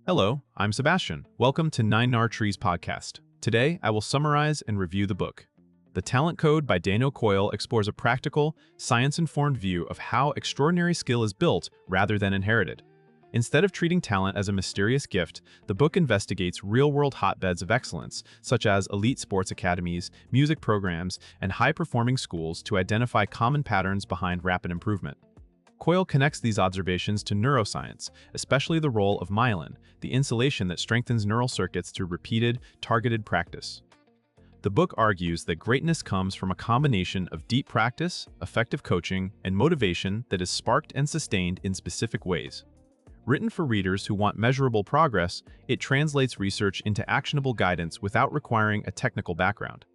Hello, I'm Sebastian. Welcome to 9 Trees podcast. Today, I will summarize and review the book. The Talent Code by Coyle explores a practical, science-informed view of how extraordinary skill is built rather than inherited. Instead of treating talent as a mysterious gift, the book investigates real-world hotbeds of excellence, such as elite sports academies, music programs, and high-performing schools to identify common patterns behind rapid improvement. Coyle connects these observations to neuroscience, especially the role of myelin, the insulation that strengthens neural circuits through repeated, targeted practice. The book argues that greatness comes from a combination of deep practice, effective coaching, and motivation that is sparked and sustained in specific ways. Written for readers who want measurable progress, it translates research into actionable guidance without requiring a technical background.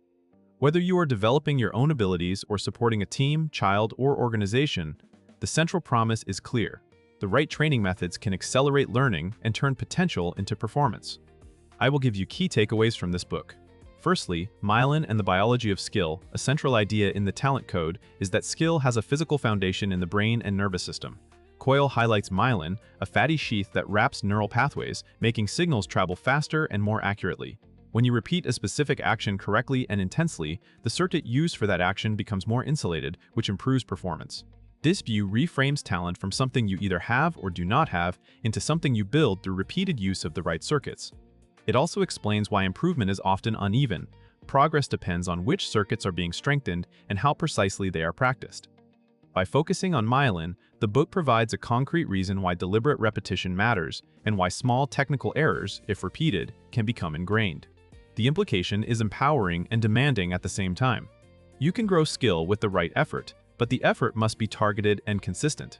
Whether you are developing your own abilities or supporting a team, child, or organization, the central promise is clear. The right training methods can accelerate learning and turn potential into performance. I will give you key takeaways from this book. Firstly, myelin and the biology of skill. A central idea in the Talent Code is that skill has a physical foundation in the brain and nervous system. Coyle highlights myelin, a fatty sheath that wraps neural pathways, making signals travel faster and more accurately. When you repeat a specific action correctly and intensely, the circuit used for that action becomes more insulated, which improves performance. This view reframes talent from something you either have or do not have into something you build through repeated use of the right circuits. It also explains why improvement is often uneven. Progress depends on which circuits are being strengthened and how precisely they are practiced. By focusing on myelin, the book provides a concrete reason why deliberate repetition matters and why small technical errors, if repeated, can become ingrained. The implication is empowering and demanding at the same time. You can grow skill with the right effort, but the effort must be targeted and consistent.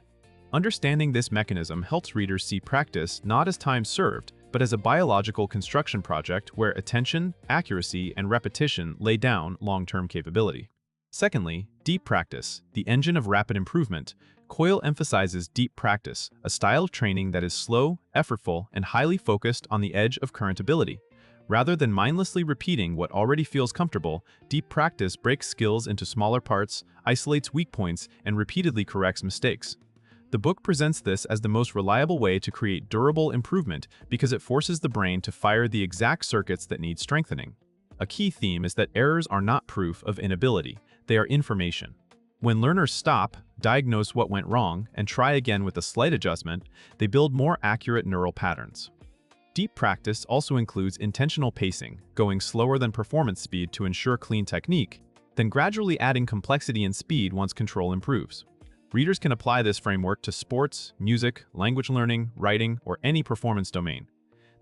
Understanding this mechanism helps readers see practice not as time served, but as a biological construction project where attention, accuracy, and repetition lay down long-term capability. Secondly, deep practice, the engine of rapid improvement. Coyle emphasizes deep practice, a style of training that is slow, effortful, and highly focused on the edge of current ability. Rather than mindlessly repeating what already feels comfortable, deep practice breaks skills into smaller parts, isolates weak points, and repeatedly corrects mistakes. The book presents this as the most reliable way to create durable improvement because it forces the brain to fire the exact circuits that need strengthening. A key theme is that errors are not proof of inability, they are information. When learners stop, diagnose what went wrong, and try again with a slight adjustment, they build more accurate neural patterns. Deep practice also includes intentional pacing, going slower than performance speed to ensure clean technique, then gradually adding complexity and speed once control improves. Readers can apply this framework to sports, music, language learning, writing, or any performance domain.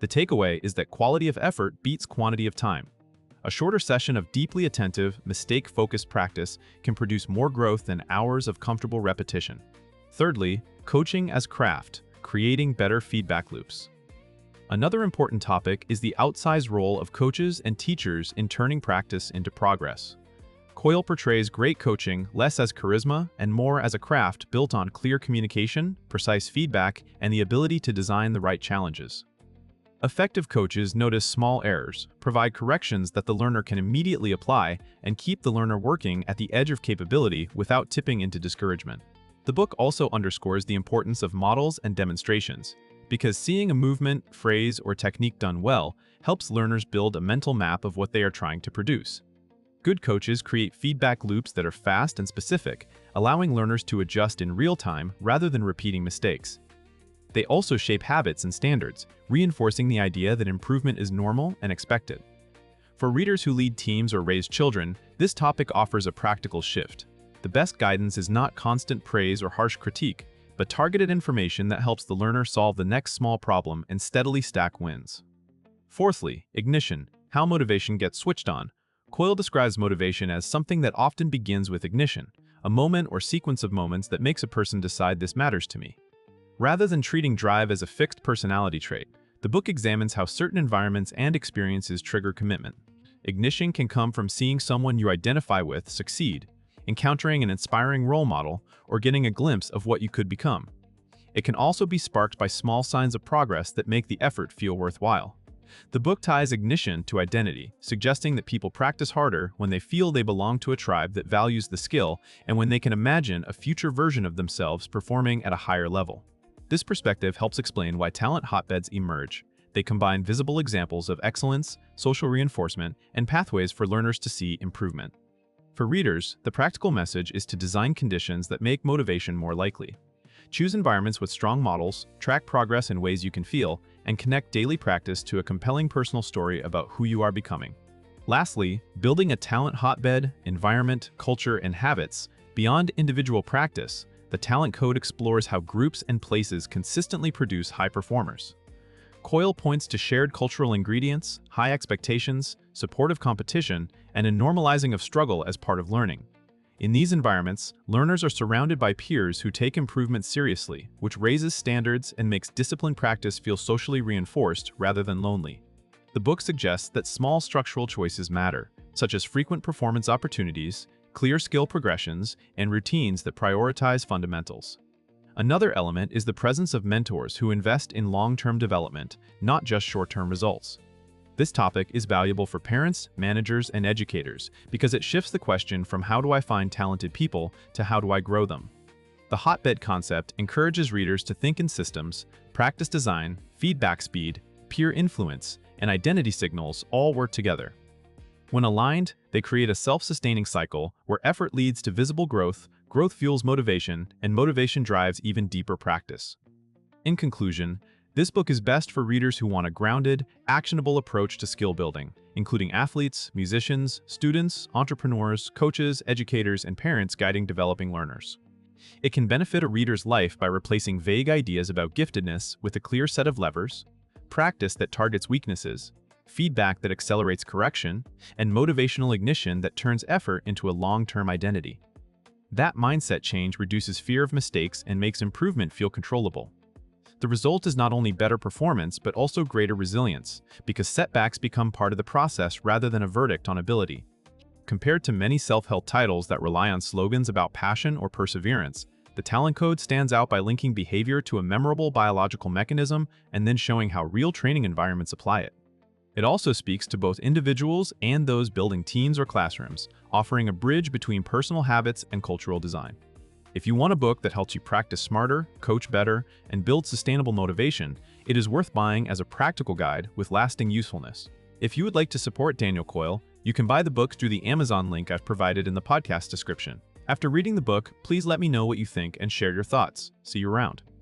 The takeaway is that quality of effort beats quantity of time. A shorter session of deeply attentive, mistake-focused practice can produce more growth than hours of comfortable repetition. Thirdly, coaching as craft, creating better feedback loops. Another important topic is the outsized role of coaches and teachers in turning practice into progress. Coyle portrays great coaching less as charisma and more as a craft built on clear communication, precise feedback, and the ability to design the right challenges. Effective coaches notice small errors, provide corrections that the learner can immediately apply, and keep the learner working at the edge of capability without tipping into discouragement. The book also underscores the importance of models and demonstrations, because seeing a movement, phrase, or technique done well helps learners build a mental map of what they are trying to produce. Good coaches create feedback loops that are fast and specific, allowing learners to adjust in real time rather than repeating mistakes. They also shape habits and standards, reinforcing the idea that improvement is normal and expected. For readers who lead teams or raise children, this topic offers a practical shift. The best guidance is not constant praise or harsh critique, but targeted information that helps the learner solve the next small problem and steadily stack wins. Fourthly, ignition, how motivation gets switched on. Coyle describes motivation as something that often begins with ignition, a moment or sequence of moments that makes a person decide this matters to me. Rather than treating drive as a fixed personality trait, the book examines how certain environments and experiences trigger commitment. Ignition can come from seeing someone you identify with succeed, encountering an inspiring role model, or getting a glimpse of what you could become. It can also be sparked by small signs of progress that make the effort feel worthwhile. The book ties ignition to identity, suggesting that people practice harder when they feel they belong to a tribe that values the skill and when they can imagine a future version of themselves performing at a higher level. This perspective helps explain why talent hotbeds emerge. They combine visible examples of excellence, social reinforcement, and pathways for learners to see improvement. For readers, the practical message is to design conditions that make motivation more likely. Choose environments with strong models, track progress in ways you can feel, and connect daily practice to a compelling personal story about who you are becoming. Lastly, building a talent hotbed, environment, culture, and habits. Beyond individual practice, the Talent Code explores how groups and places consistently produce high performers. Coyle points to shared cultural ingredients, high expectations, supportive competition, and a normalizing of struggle as part of learning. In these environments, learners are surrounded by peers who take improvement seriously, which raises standards and makes disciplined practice feel socially reinforced rather than lonely. The book suggests that small structural choices matter, such as frequent performance opportunities, clear skill progressions, and routines that prioritize fundamentals. Another element is the presence of mentors who invest in long-term development, not just short-term results. This topic is valuable for parents, managers, and educators because it shifts the question from how do I find talented people to how do I grow them. The hotbed concept encourages readers to think in systems, practice design, feedback speed, peer influence, and identity signals all work together. When aligned, they create a self-sustaining cycle where effort leads to visible growth, growth fuels motivation, and motivation drives even deeper practice. In conclusion, this book is best for readers who want a grounded, actionable approach to skill building, including athletes, musicians, students, entrepreneurs, coaches, educators, and parents guiding developing learners. It can benefit a reader's life by replacing vague ideas about giftedness with a clear set of levers, practice that targets weaknesses, feedback that accelerates correction, and motivational ignition that turns effort into a long-term identity. That mindset change reduces fear of mistakes and makes improvement feel controllable. The result is not only better performance but also greater resilience, because setbacks become part of the process rather than a verdict on ability. Compared to many self-help titles that rely on slogans about passion or perseverance, the Talent Code stands out by linking behavior to a memorable biological mechanism and then showing how real training environments apply it. It also speaks to both individuals and those building teams or classrooms, offering a bridge between personal habits and cultural design. If you want a book that helps you practice smarter, coach better, and build sustainable motivation, it is worth buying as a practical guide with lasting usefulness. If you would like to support Daniel Coyle, you can buy the book through the Amazon link I've provided in the podcast description. After reading the book, please let me know what you think and share your thoughts. See you around.